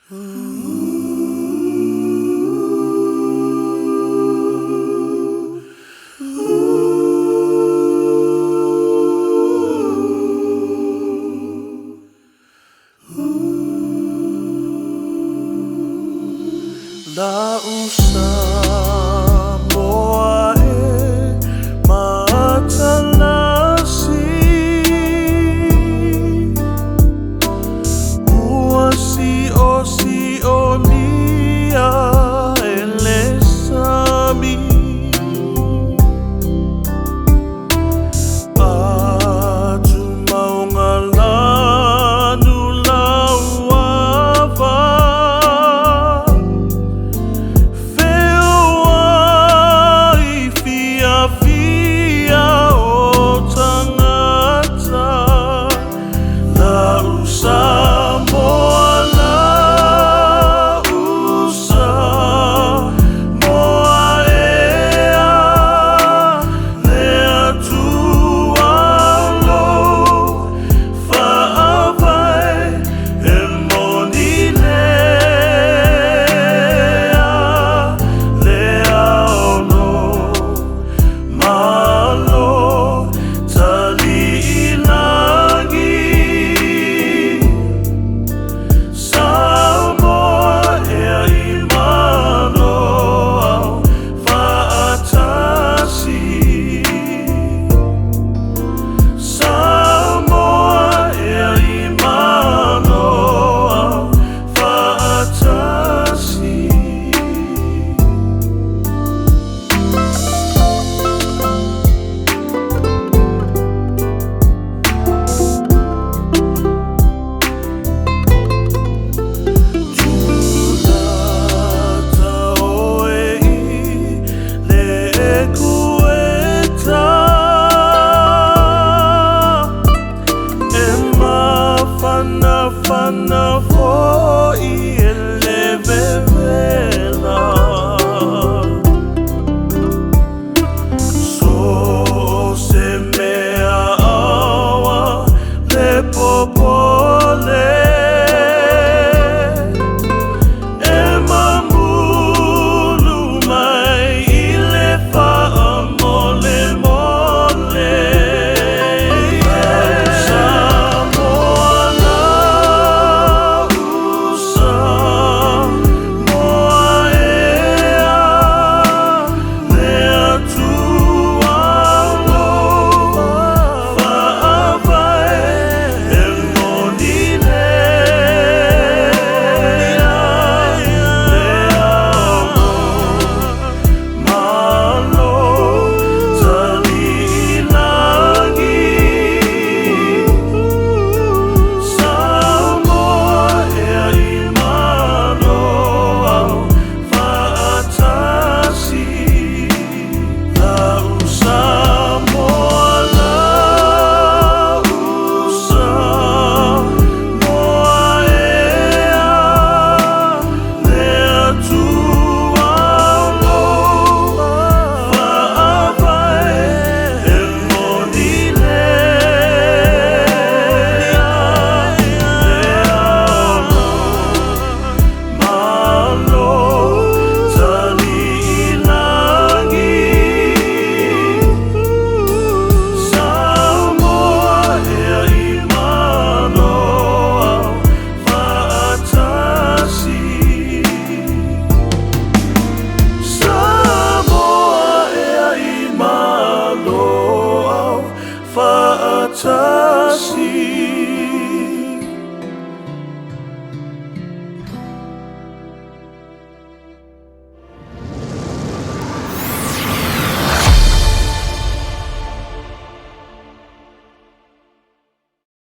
La usah moa e matalasi ua si o nia e le sami atu maunga lanu lauava Fia o tangata La usah moa la usah moa ea Lea tualo whaawai e moni lea Lea ono Malo tali ilangi Samoa ea imano au faatasi Samoa ea imano au faatasi Fana